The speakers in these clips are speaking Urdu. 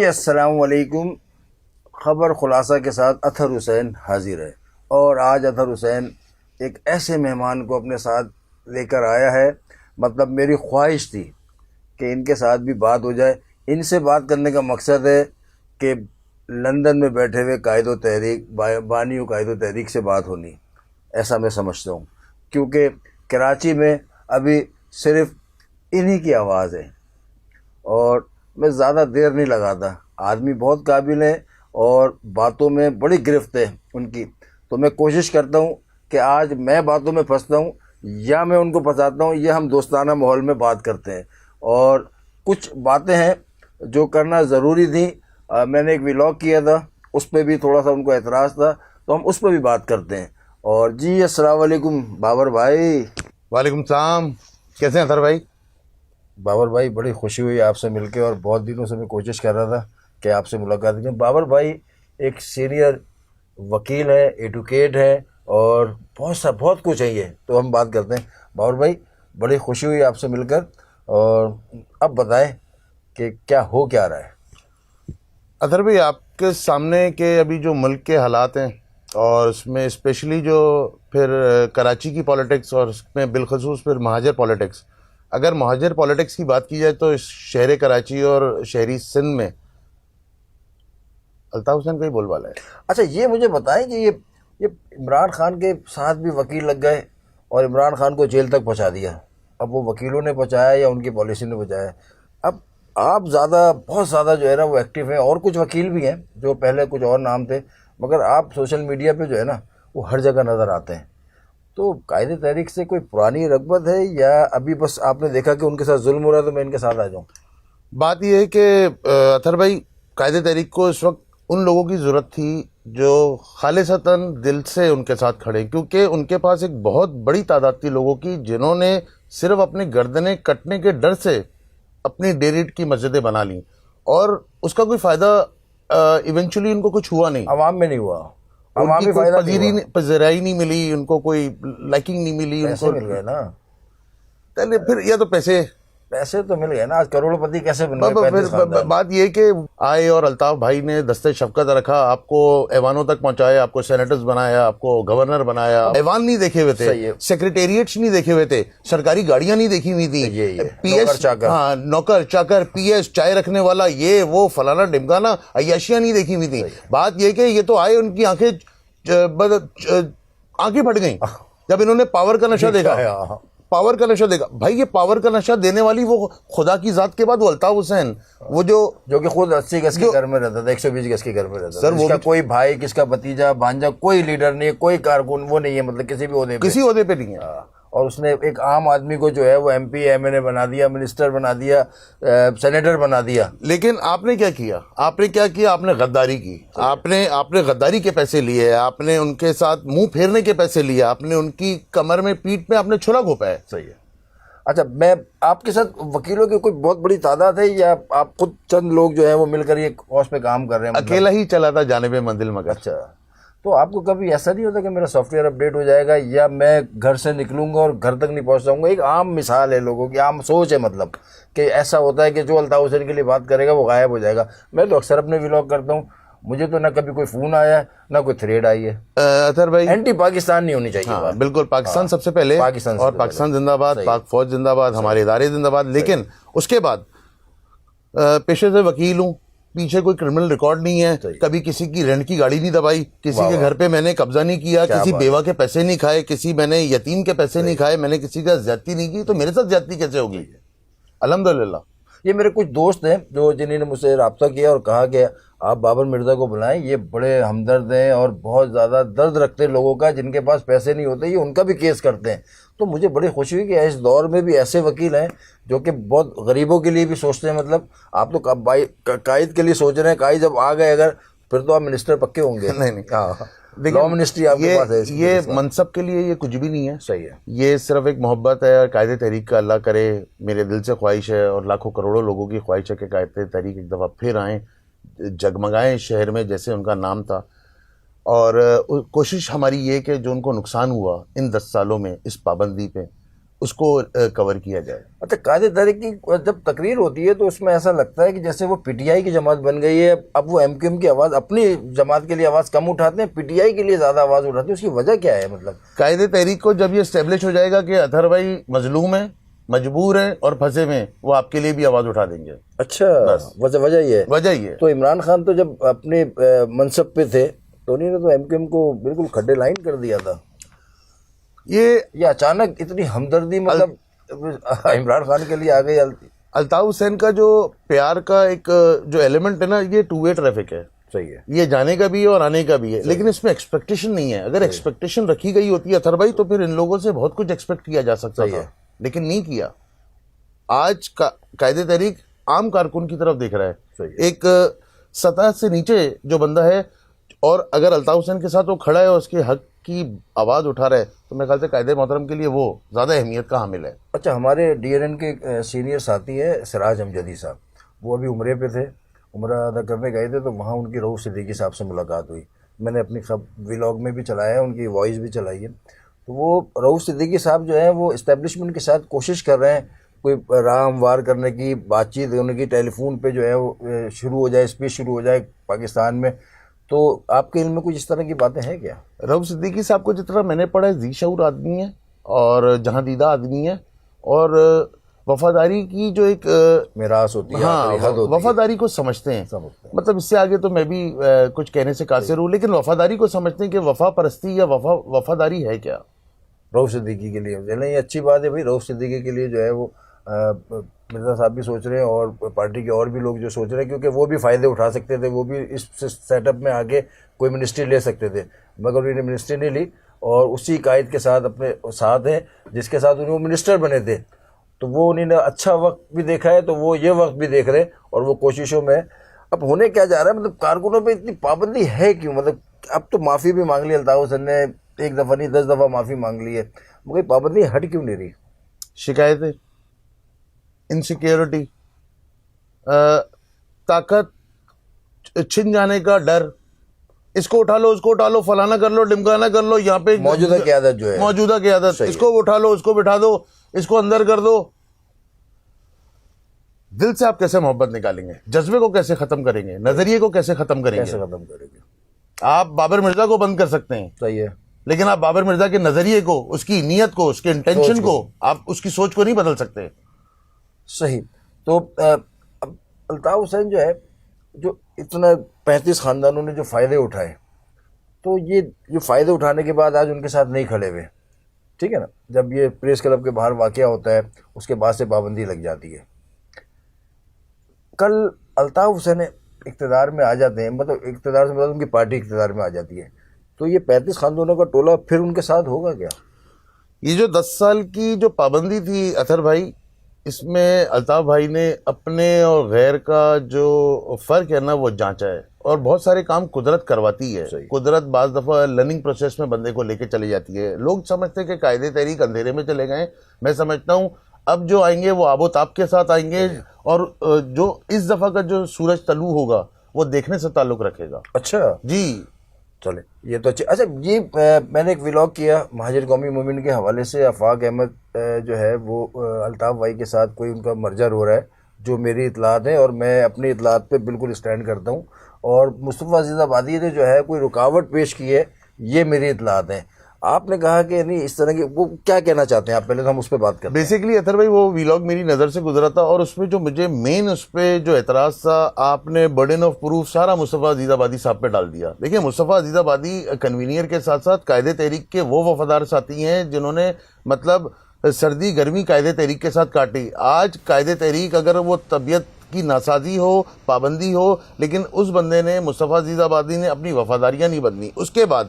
السلام علیکم. خبر خلاصہ کے ساتھ اطہر حسین حاضر ہے، اور آج اطہر حسین ایک ایسے مہمان کو اپنے ساتھ لے کر آیا ہے. مطلب میری خواہش تھی کہ ان کے ساتھ بھی بات ہو جائے. ان سے بات کرنے کا مقصد ہے کہ لندن میں بیٹھے ہوئے قائد و تحریک بانیو قائد و تحریک سے بات ہونی، ایسا میں سمجھتا ہوں، کیونکہ کراچی میں ابھی صرف انہی کی آواز ہے. اور میں زیادہ دیر نہیں لگاتا، آدمی بہت قابل ہے اور باتوں میں بڑی گرفت ہے ان کی. تو میں کوشش کرتا ہوں کہ آج میں باتوں میں پھنستا ہوں یا میں ان کو پھنساتا ہوں، یہ ہم دوستانہ ماحول میں بات کرتے ہیں. اور کچھ باتیں ہیں جو کرنا ضروری تھیں. میں نے ایک ولاگ کیا تھا، اس پہ بھی تھوڑا سا ان کو اعتراض تھا، تو ہم اس پہ بھی بات کرتے ہیں. اور جی السلام علیکم بابر بھائی. وعلیکم السلام. کیسے ہیں اطہر بھائی؟ بابر بھائی بڑی خوشی ہوئی آپ سے مل کے، اور بہت دنوں سے میں کوشش کر رہا تھا کہ آپ سے ملاقات کریں. بابر بھائی ایک سینئر وکیل ہے، ایڈوکیٹ ہے، اور بہت کچھ ہے یہ. تو ہم بات کرتے ہیں. بابر بھائی بڑی خوشی ہوئی آپ سے مل کر، اور اب بتائیں کہ کیا رہا ہے. اطہر بھائی آپ کے سامنے کہ ابھی جو ملک کے حالات ہیں، اور اس میں اسپیشلی جو پھر کراچی کی پالیٹکس، اور اس میں بالخصوص پھر مہاجر پالیٹکس. اگر مہاجر پالیٹکس کی بات کی جائے تو اس شہر کراچی اور شہری سندھ میں الطاف حسین کا ہی بول بالا ہے. اچھا یہ مجھے بتائیں کہ یہ عمران خان کے ساتھ بھی وکیل لگ گئے اور عمران خان کو جیل تک پہنچا دیا. اب وہ وکیلوں نے پہنچایا یا ان کی پالیسی نے پہنچایا؟ اب آپ بہت زیادہ جو ہے نا وہ ایکٹیو ہیں، اور کچھ وکیل بھی ہیں جو پہلے کچھ اور نام تھے، مگر آپ سوشل میڈیا پہ جو ہے نا وہ ہر جگہ نظر آتے ہیں. تو قائد تحریک سے کوئی پرانی رغبت ہے، یا ابھی بس آپ نے دیکھا کہ ان کے ساتھ ظلم ہو رہا ہے تو میں ان کے ساتھ آ جاؤں؟ بات یہ ہے کہ اطہر بھائی قائد تحریک کو اس وقت ان لوگوں کی ضرورت تھی جو خالصتاً دل سے ان کے ساتھ کھڑے، کیونکہ ان کے پاس ایک بہت بڑی تعداد تھی لوگوں کی جنہوں نے صرف اپنی گردنیں کٹنے کے ڈر سے اپنی ڈیریٹ کی مسجدیں بنا لیں، اور اس کا کوئی فائدہ ایونچولی ان کو کچھ ہوا نہیں. عوام میں نہیں ہوا، ان عوامی کی کوئی فائدہ نہیں ہوا. پذیرائی نہیں ملی، ان کو کوئی لائکنگ نہیں ملی. ان پیسے کو مل گئے نا، پہلے پھر یا تو پیسے تو مل گئے نا. آج کروڑ پتی کیسے بن گئے 35 پھر خاندان. بات یہ کہ آئے اور الطاف بھائی نے دستے شفقت رکھا، آپ کو ایوانوں تک پہنچایا، آپ کو سینیٹرز بنایا، آپ کو گورنر بنایا. ایوان نہیں دیکھے ہوئے تھے، سیکریٹریٹس نہیں دیکھے ہوئے تھے، سرکاری گاڑیاں نہیں دیکھی ہوئی تھیں، پی ایس نوکر چاکر، پی ایس چائے رکھنے والا، یہ وہ فلانا ڈمکانا عیاشیاں نہیں دیکھی ہوئی تھیں. بات یہ کہ یہ تو آئے، ان کی آنکھیں پھٹ گئیں جب انہوں نے پاور کا نشہ دیکھا. پاور کا نشہ دیکھا بھائی. یہ پاور کا نشہ دینے والی وہ خدا کی ذات کے بعد وہ الطاف حسین، وہ جو کہ خود 80 گز کے گھر میں رہتا تھا، 120 گز کے گھر میں رہتا تھا. اس کا کوئی بھائی، کس کا بھتیجا بھانجا، کوئی لیڈر نہیں ہے، کوئی کارکن وہ نہیں ہے، مطلب کسی عہدے پہ نہیں ہے. اور اس نے ایک عام آدمی کو جو ہے وہ ایم پی ایم این اے بنا دیا، منسٹر بنا دیا، سینیٹر بنا دیا. لیکن آپ نے کیا کیا؟ آپ نے غداری کی. آپ نے غداری کے پیسے لیے، آپ نے ان کے ساتھ منہ پھیرنے کے پیسے لیے، آپ نے ان کی کمر میں پیٹھ میں آپ نے چھلا گھوپا ہے. صحیح ہے. اچھا میں آپ کے ساتھ وکیلوں کی کوئی بہت بڑی تعداد ہے، یا آپ خود چند لوگ جو ہیں وہ مل کر یہ کاز پہ کام کر رہے ہیں؟ اکیلا ہی چلا تھا جانب منزل مگر. اچھا تو آپ کو کبھی ایسا نہیں ہوتا کہ میرا سافٹ ویئر اپڈیٹ ہو جائے گا، یا میں گھر سے نکلوں گا اور گھر تک نہیں پہنچ جاؤں گا؟ ایک عام مثال ہے، لوگوں کی عام سوچ ہے، مطلب کہ ایسا ہوتا ہے کہ جو الطاف حسین کے لیے بات کرے گا وہ غائب ہو جائے گا. میں تو اکثر اپنے ولاگ کرتا ہوں، مجھے تو نہ کبھی کوئی فون آیا ہے نہ کوئی تھریڈ آئی ہے. اطہر بھائی اینٹی پاکستان نہیں ہونی چاہیے. بالکل پاکستان سب سے پہلے، اور پاکستان زندہ باد، پاک فوج زندہ باد، ہمارے ادارے زندہ باد. لیکن اس کے بعد پیشے سے وکیل ہوں، پیچھے کوئی کرمنل ریکارڈ نہیں ہے، کبھی کسی کی رینٹ کی گاڑی نہیں دبائی، کسی کے گھر پہ میں نے قبضہ نہیں کیا، کسی بیوہ کے پیسے نہیں کھائے، میں نے یتیم کے پیسے نہیں کھائے، میں نے کسی کا زیادتی نہیں کی. تو میرے ساتھ زیادتی کیسے ہوگی؟ الحمدللہ. یہ میرے کچھ دوست ہیں جنہوں نے مجھ سے رابطہ کیا اور کہا کہ آپ بابر مرزا کو بلائیں، یہ بڑے ہمدرد ہیں اور بہت زیادہ درد رکھتے ہیں لوگوں کا، جن کے پاس پیسے نہیں ہوتے، یہ ان کا بھی کیس کرتے ہیں. تو مجھے بڑی خوشی ہوئی کہ اس دور میں بھی ایسے وکیل ہیں جو کہ بہت غریبوں کے لیے بھی سوچتے ہیں. مطلب آپ تو قائد کے لیے سوچ رہے ہیں، قائد جب آ گئے اگر پھر تو آپ منسٹر پکے ہوں گے. نہیں، لا منسٹری آپ کے پاس ہے. یہ منصب کے لیے یہ کچھ بھی نہیں ہے. صحیح ہے. یہ صرف ایک محبت ہے. قائد تحریک کا اللہ کرے، میرے دل سے خواہش ہے اور لاکھوں کروڑوں لوگوں کی خواہش ہے کہ قائد تحریک ایک دفعہ پھر آئیں، جگمگائیں شہر میں جیسے ان کا نام تھا. اور کوشش ہماری یہ کہ جو ان کو نقصان ہوا ان 10 سالوں میں اس پابندی پہ، اس کو کور کیا جائے. اچھا، قائد تحریک کی جب تقریر ہوتی ہے تو اس میں ایسا لگتا ہے کہ جیسے وہ پی ٹی آئی کی جماعت بن گئی ہے. اب وہ ایم کیو ایم کی آواز اپنی جماعت کے لیے آواز کم اٹھاتے ہیں, پی ٹی آئی کے لیے زیادہ آواز اٹھاتے ہیں. اس کی وجہ کیا ہے؟ مطلب قائد تحریک کو جب یہ اسٹیبلش ہو جائے گا کہ اطہر بھائی مظلوم ہیں, مجبور ہیں اور پھنسے ہوئے ہیں, وہ آپ کے لیے بھی آواز اٹھا دیں گے. اچھا, وجہ یہ ہے. وجہ یہ ہے. تو عمران خان تو جب اپنے منصب پہ تھے تو انہوں نے تو ایم کیو ایم کو بالکل کھڈے لائن کر دیا تھا. یہ اچانک اتنی ہمدردی مطلب عمران خان کے لیے آ گئی. الطاف حسین کا جو پیار کا ایک جو ایلیمنٹ ہے نا, یہ ٹو وے ٹریفک ہے. صحیح ہے, یہ جانے کا بھی ہے اور آنے کا بھی ہے, لیکن اس میں ایکسپیکٹیشن نہیں ہے. اگر ایکسپیکٹیشن رکھی گئی ہوتی ہے اطہر بھائی تو پھر ان لوگوں سے بہت کچھ ایکسپیکٹ کیا جا سکتا تھا, لیکن نہیں کیا. آج قائد تحریک عام کارکن کی طرف دیکھ رہا ہے, ایک سطح سے نیچے جو بندہ ہے, اور اگر الطاف حسین کے ساتھ وہ کھڑا ہے اور اس کے حق کی آواز اٹھا رہا ہے تو میرے خیال سے قائد محترم کے لیے وہ زیادہ اہمیت کا حامل ہے. اچھا, ہمارے ڈی این کے سینئر ساتھی ہے سراج امجدی صاحب, وہ ابھی عمرے پہ تھے, عمرہ ادا کرنے گئے تھے, تو وہاں ان کی رؤوف صدیقی صاحب سے ملاقات ہوئی. میں نے اپنی ولاگ میں بھی چلایا ہے, ان کی وائس بھی چلائی ہے. تو وہ رؤوف صدیقی صاحب جو ہے وہ اسٹیبلشمنٹ کے ساتھ کوشش کر رہے ہیں کوئی راہ ہموار کرنے کی, بات چیت ہونے کی, ٹیلی فون پہ جو ہے وہ شروع ہو جائے, اسپیچ شروع ہو جائے پاکستان میں. تو آپ کے علم میں کچھ اس طرح کی باتیں ہیں کیا؟ رؤوف صدیقی صاحب کو جتنا میں نے پڑھا ہے, ذی شعور آدمی ہے اور جہاں دیدہ آدمی ہے, اور وفاداری کی جو ایک میراث ہوتی ہے, ہاں, وفاداری کو سمجھتے ہیں. مطلب اس سے آگے تو میں بھی کچھ کہنے سے قاصر ہوں, لیکن وفاداری کو سمجھتے ہیں کہ وفا پرستی یا وفاداری ہے کیا. رؤوف صدیقی کے لیے یہ اچھی بات ہے بھائی. رؤوف صدیقی کے لیے جو ہے وہ مرزا صاحب بھی سوچ رہے ہیں اور پارٹی کے اور بھی لوگ جو سوچ رہے ہیں, کیونکہ وہ بھی فائدے اٹھا سکتے تھے, وہ بھی اس سیٹ اپ میں آگے کوئی منسٹری لے سکتے تھے, مگر انہوں نے منسٹری نہیں لی, اور اسی قائد کے ساتھ اپنے ساتھ ہیں جس کے ساتھ انہوں منسٹر بنے تھے. تو وہ انہوں نے اچھا وقت بھی دیکھا ہے, تو وہ یہ وقت بھی دیکھ رہے ہیں, اور وہ کوششوں میں. اب ہونے کیا جا رہا ہے, مطلب کارکنوں پہ اتنی پابندی ہے کیوں؟ مطلب اب تو معافی بھی مانگ لی الطاف حسین نے, ایک دفعہ نہیں 10 دفعہ معافی مانگ لی ہے, مگر پابندی ہٹ کیوں نہیں رہی؟ شکایتیں, انسیکیورٹی, طاقت چھن جانے کا ڈر, اس کو اٹھا لو, اس کو اٹھا لو, فلانا کر لو, ڈمکانا کر لو, یہاں پہ موجودہ قیادت جو ہے, موجودہ قیادت, اس کو اٹھا لو, اس کو بٹھا دو, اس کو اندر کر دو. دل سے آپ کیسے محبت نکالیں گے؟ جذبے کو کیسے ختم کریں گے؟ نظریے کو کیسے ختم کریں گے؟ آپ بابر مرزا کو بند کر سکتے ہیں, صحیح ہے, لیکن آپ بابر مرزا کے نظریے کو, اس کی نیت کو, اس کے انٹینشن کو, آپ اس کی سوچ کو نہیں بدل سکتے. صحیح. تو الطاف حسین جو ہے, جو اتنا 35 خاندانوں نے جو فائدے اٹھائے, تو یہ جو فائدے اٹھانے کے بعد آج ان کے ساتھ نہیں کھڑے ہوئے, ٹھیک ہے نا, جب یہ پریس کلب کے باہر واقعہ ہوتا ہے اس کے بعد سے پابندی لگ جاتی ہے. کل الطاف حسین اقتدار میں آ جاتے ہیں, مطلب اقتدار سے مطلب ان کی پارٹی اقتدار میں آ جاتی ہے, تو یہ 35 خاندانوں کا ٹولہ پھر ان کے ساتھ ہوگا کیا؟ یہ جو 10 سال کی جو پابندی تھی اطہر بھائی, اس میں الطاف بھائی نے اپنے اور غیر کا جو فرق ہے نا وہ جانچا ہے, اور بہت سارے کام قدرت کرواتی ہے. قدرت بعض دفعہ لرننگ پروسیس میں بندے کو لے کے چلی جاتی ہے. لوگ سمجھتے ہیں کہ قائد تحریک اندھیرے میں چلے گئے, میں سمجھتا ہوں اب جو آئیں گے وہ آب و تاب کے ساتھ آئیں گے, اور جو اس دفعہ کا جو سورج طلوع ہوگا وہ دیکھنے سے تعلق رکھے گا. اچھا جی, چلے یہ تو اچھا. اچھا, یہ میں نے ایک ولاگ کیا مہاجر قومی موومنٹ کے حوالے سے, آفاق احمد جو ہے وہ الطاف بھائی کے ساتھ کوئی ان کا مرجر ہو رہا ہے, جو میری اطلاعات ہیں, اور میں اپنی اطلاعات پہ بالکل اسٹینڈ کرتا ہوں, اور مصطفیٰ عزیز آبادی نے جو ہے کوئی رکاوٹ پیش کی ہے, یہ میری اطلاعات ہیں. آپ نے کہا کہ نہیں اس طرح کی, وہ کیا کہنا چاہتے ہیں آپ؟ پہلے تو ہم اس پہ بات کریں. بیسیکلی اطہر بھائی وہ ویلاگ میری نظر سے گزرا تھا, اور اس میں جو مجھے مین اس پہ جو اعتراض تھا, آپ نے برڈن آف پروف سارا مصطفیٰ عزیز آبادی صاحب پہ ڈال دیا. دیکھیں, مصطفیٰ عزیز آبادی کنوینئر کے ساتھ ساتھ قائد تحریک کے وہ وفادار ساتھی ہیں جنہوں نے مطلب سردی گرمی قائد تحریک کے ساتھ کاٹی. آج قائد تحریک اگر وہ طبیعت کی ناسازی ہو, پابندی ہو, لیکن اس بندے نے, مصطفیٰ عزیز آبادی نے اپنی وفاداریاں نہیں بدلی. اس کے بعد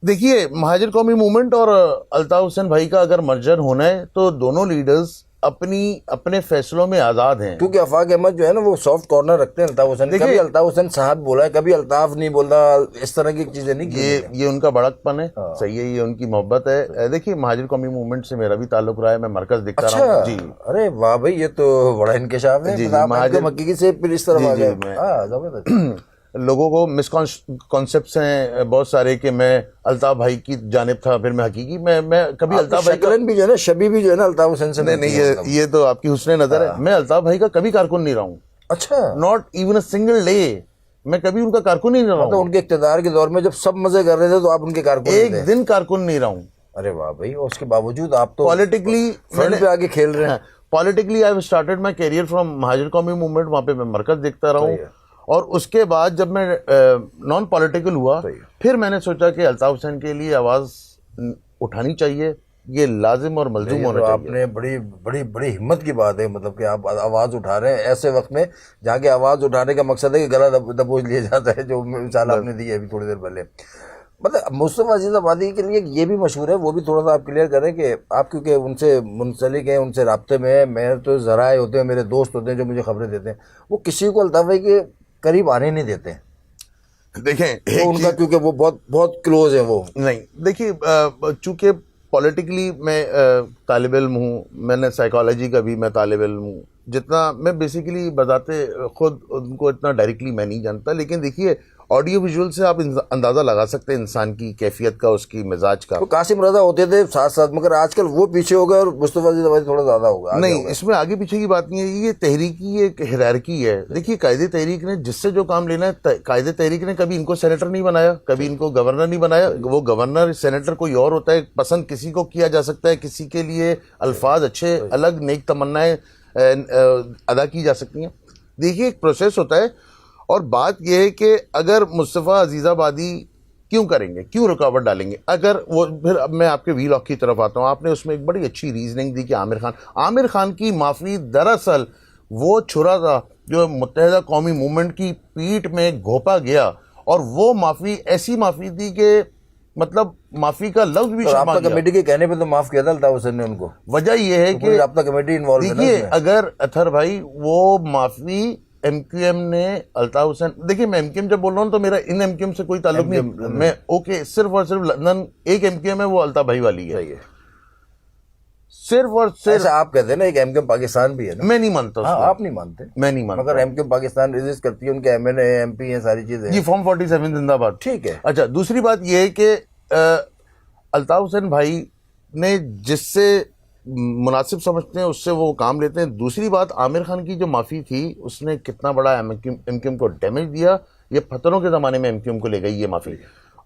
دیکھیے, مہاجر قومی موومنٹ اور الطاف حسین بھائی کا اگر مرجر ہونا ہے تو دونوں لیڈرز اپنے فیصلوں میں آزاد ہیں. کیونکہ آفاق احمد جو ہے نا وہ سافٹ کارنر رکھتے ہیں الطاف حسین. کبھی الطاف حسین صاحب بولا ہے, کبھی الطاف نہیں بولتا, اس طرح کی چیزیں نہیں کی. یہ ان کا بڑک پن ہے, صحیح ہے, یہ ان کی محبت ہے. دیکھیے, مہاجر قومی موومنٹ سے میرا بھی تعلق رہا ہے, میں مرکز دیکھتا رہا ہوں. جی, ارے واہ بھائی, یہ تو بڑا انکشاف ہے. مکی سے پھر اس طرح آ گئے. لوگوں کو مس کانسیپٹس ہیں بہت سارے کہ میں الطاف بھائی کی جانب تھا، پھر میں حقیقی میں کبھی الطاف بھائی شکلن بھی جو ہے نا، شبی بھی جو ہے نا الطاف حسین سے نہیں، یہ تو آپ کی حسن نظر ہے. میں الطاف بھائی کا کبھی کارکن نہیں رہا ہوں. اچھا، not even a single day میں کبھی ان کا کارکن نہیں رہا ہوں. ان کے اقتدار کے دور میں جب سب مزے کر رہے تھے تو آپ ان کے کارکن ایک دن کارکن نہیں رہا ہوں. ارے واہ بھائی، اس کے باوجود آپ تو پالیٹیکلی فرنٹ پہ آگے کھیل رہے ہیں. Politically I started my career from Mohajir Qaumi movement, وہاں پہ میں مرکز دیکھتا رہا ہوں. اور اس کے بعد جب میں نان پولیٹیکل ہوا، پھر میں نے سوچا کہ الطاف حسین کے لیے آواز اٹھانی چاہیے، یہ لازم اور ملزوم ہونا چاہیے. آپ نے بڑی بڑی بڑی ہمت کی بات ہے، مطلب کہ آپ آواز اٹھا رہے ہیں ایسے وقت میں جہاں کے آواز اٹھانے کا مقصد ہے کہ گلا دبوچ لیا جاتا ہے، جو مثال آپ نے دی ہے ابھی تھوڑی دیر پہلے. مطلب مصطفیٰ عزیز آبادی کے لیے یہ بھی مشہور ہے، وہ بھی تھوڑا سا آپ کلیئر کریں کہ آپ کیونکہ ان سے منسلک ہیں، ان سے رابطے میں ہیں. میرے تو ذرائع ہوتے ہیں، میرے دوست ہوتے ہیں جو مجھے خبریں دیتے ہیں، وہ کسی کو الطاف بھائی کے قریب آنے نہیں دیتے. دیکھیں ان کا کیونکہ وہ بہت بہت کلوز ہیں. وہ نہیں، دیکھیے چونکہ پولیٹیکلی میں طالب علم ہوں، میں نے سائیکالوجی کا بھی میں طالب علم ہوں، جتنا میں بیسیکلی بذات خود ان کو اتنا ڈائریکٹلی میں نہیں جانتا. لیکن دیکھیے آڈیو ویژول سے آپ اندازہ لگا سکتے ہیں انسان کی کیفیت کا، اس کی مزاج کا. تو قاسم رضا ہوتے تھے ساتھ ساتھ، مگر آج کل وہ پیچھے ہو گئے اور مصطفیٰ عزیز آبادی تھوڑا زیادہ ہوگا. نہیں، اس میں آگے پیچھے کی بات نہیں ہے، یہ تحریکی ایک ہیرارکی ہے. دیکھیے قائد تحریک نے جس سے جو کام لینا ہے، قائد تحریک نے کبھی ان کو سینیٹر نہیں بنایا، کبھی ان کو گورنر نہیں بنایا. وہ گورنر سینیٹر کوئی اور ہوتا ہے، پسند کسی کو کیا جا سکتا ہے، کسی کے لیے الفاظ اچھے الگ نیک تمنائیں ادا کی جا سکتی ہیں. دیکھیے ایک پروسیس ہوتا ہے. اور بات یہ ہے کہ اگر مصطفیٰ عزیز آبادی کیوں کریں گے، کیوں رکاوٹ ڈالیں گے، اگر وہ پھر اب میں آپ کے وی لاک کی طرف آتا ہوں. آپ نے اس میں ایک بڑی اچھی ریزننگ دی کہ عامر خان کی معافی دراصل وہ چھرا تھا جو متحدہ قومی موومنٹ کی پیٹھ میں گھونپا گیا، اور وہ معافی ایسی معافی تھی کہ مطلب معافی کا لفظ بھی شرما گیا. کمیٹی کے کہنے پہ تو معاف کیا تھا الطاف حسین نے ان کو. وجہ یہ ہے کہ رابطہ کمیٹی انوالو ہے. دیکھیے اگر اطہر بھائی وہ معافی ایم کیو ایم نے الطاف حسین، دیکھیے میں ایم کیو ایم جب بول رہا ہوں تو میرا ان ایم کیو ایم سے کوئی تعلق نہیں. میں اوکے، صرف اور صرف لندن ایک ایم کیو ایم ہے، وہ الطاف بھائی والی ہے. صرف اور صرف آپ کہتے ہیں نا ایک ایم کیو ایم پاکستان بھی ہے نا. میں نہیں مانتا. آپ نہیں مانتے؟ میں نہیں مانتا. مگر M Q M Pakistan exist کرتی ہے، ان کے M N A M P ہیں، ساری چیزیں. جی فارم 47 زندہ باد. ٹھیک ہے. اچھا، دوسری بات یہ ہے کہ الطاف حسین بھائی نے جس سے مناسب سمجھتے ہیں اس سے وہ کام لیتے ہیں. دوسری بات، عامر خان کی جو معافی تھی اس نے کتنا بڑا ایم کیو ایم کو ڈیمیج دیا. یہ پتھروں کے زمانے میں ایم کیو ایم کو لے گئی یہ معافی.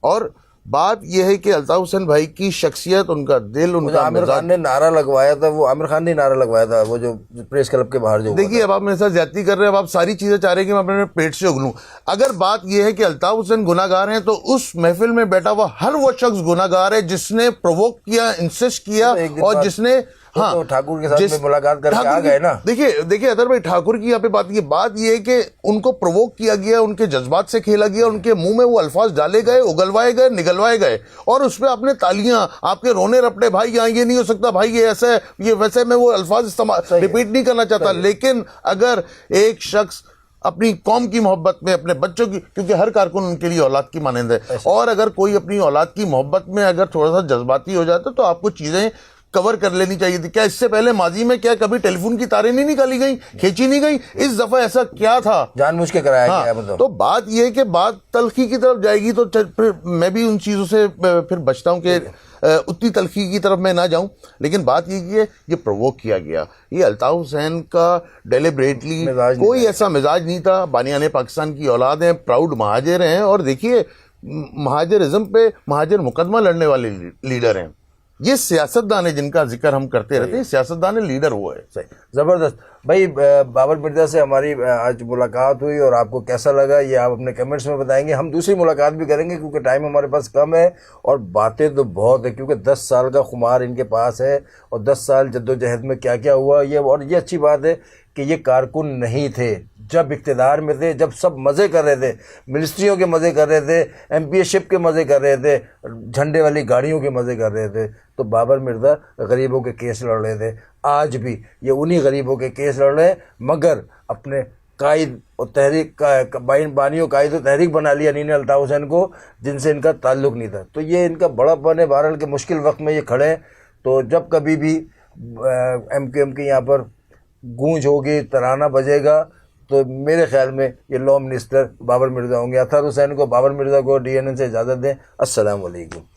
اور بات یہ ہے کہ الطاف حسین بھائی کی شخصیت، ان کا دل، ان کا عامر خان نے نعرہ لگوایا تھا، وہ عامر خان نے نعرہ لگوایا تھا وہ جو پریس کلب کے باہر جو. دیکھیے اب آپ میرے ساتھ زیادتی کر رہے ہیں، اب آپ ساری چیزیں چاہ رہے ہیں کہ میں اپنے پیٹ سے اگلوں. اگر بات یہ ہے کہ الطاف حسین گناہ گار ہیں تو اس محفل میں بیٹھا ہوا ہر وہ شخص گناہ گار ہے جس نے پرووک کیا، انسسٹ کیا، اور جس نے ٹھاکر کے ساتھ ملاقات کر کے آ گئے نا. دیکھیے اطہر بھائی، ٹھاکر کی یہاں پہ بات یہ ہے کہ ان کو پرووک کیا گیا، ان کے جذبات سے کھیلا گیا، ان کے منہ میں وہ الفاظ ڈالے گئے، اگلوائے گئے، نگلوائے گئے، اور اس پہ آپ نے تالیاں، آپ کے رونے رپٹے، بھائی یہاں یہ نہیں ہو سکتا، بھائی یہ ایسا ہے، یہ ویسے. میں وہ الفاظ ریپیٹ نہیں کرنا چاہتا، لیکن اگر ایک شخص اپنی قوم کی محبت میں، اپنے بچوں کی، کیونکہ ہر کارکن ان کے لیے اولاد کی مانند ہے، اور اگر کوئی اپنی اولاد کی محبت میں اگر تھوڑا سا جذباتی ہو جاتا تو آپ کو چیزیں کور کر لینی چاہیے تھی. کیا اس سے پہلے ماضی میں کیا کبھی ٹیلی فون کی تاریں نہیں نکالی گئی، کھینچی نہیں گئی؟ اس دفعہ ایسا کیا تھا؟ جان بوجھ کے کرایا گیا. مطلب تو بات یہ ہے کہ بات تلخی کی طرف جائے گی تو پھر میں بھی ان چیزوں سے پھر بچتا ہوں کہ اتنی تلخی کی طرف میں نہ جاؤں. لیکن بات یہ کہ یہ پرووک کیا گیا، یہ الطاف حسین کا ڈیلیبریٹلی کوئی ایسا مزاج نہیں تھا. بانیان پاکستان کی اولاد ہیں، پراؤڈ مہاجر ہیں، اور دیکھیے مہاجرزم پہ مہاجر مقدمہ لڑنے والے لیڈر ہیں. یہ سیاستدان ہے جن کا ذکر ہم کرتے رہتے ہیں، سیاستدان لیڈر وہ ہے. صحیح، زبردست. بھائی بابر مرزا سے ہماری آج ملاقات ہوئی، اور آپ کو کیسا لگا یہ آپ اپنے کمنٹس میں بتائیں گے. ہم دوسری ملاقات بھی کریں گے کیونکہ ٹائم ہمارے پاس کم ہے، اور باتیں تو بہت ہے کیونکہ 10 سال کا خمار ان کے پاس ہے، اور 10 سال جدوجہد میں کیا کیا ہوا یہ. اور یہ اچھی بات ہے کہ یہ کارکن نہیں تھے جب اقتدار میں تھے، جب سب مزے کر رہے تھے، منسٹریوں کے مزے کر رہے تھے، ایم پی اے شپ کے مزے کر رہے تھے، جھنڈے والی گاڑیوں کے مزے کر رہے تھے، تو بابر مرزا غریبوں کے کیس لڑ رہے تھے. آج بھی یہ انہی غریبوں کے کیس لڑ رہے ہیں، مگر اپنے قائد اور تحریک بانیوں قائد و تحریک بنا لیا انہوں نے الطاف حسین کو، جن سے ان کا تعلق نہیں تھا. تو یہ ان کا بڑا پن ہے. بہرحال کے مشکل وقت میں یہ کھڑے ہیں، تو جب کبھی بھی ایم کیو ایم کی یہاں پر گونج ہوگی، ترانہ بجے گا، تو میرے خیال میں یہ لا منسٹر بابر مرزا ہوں گے۔ اطہر حسین کو، بابر مرزا کو ڈی این اے سے اجازت دیں۔ السلام علیکم۔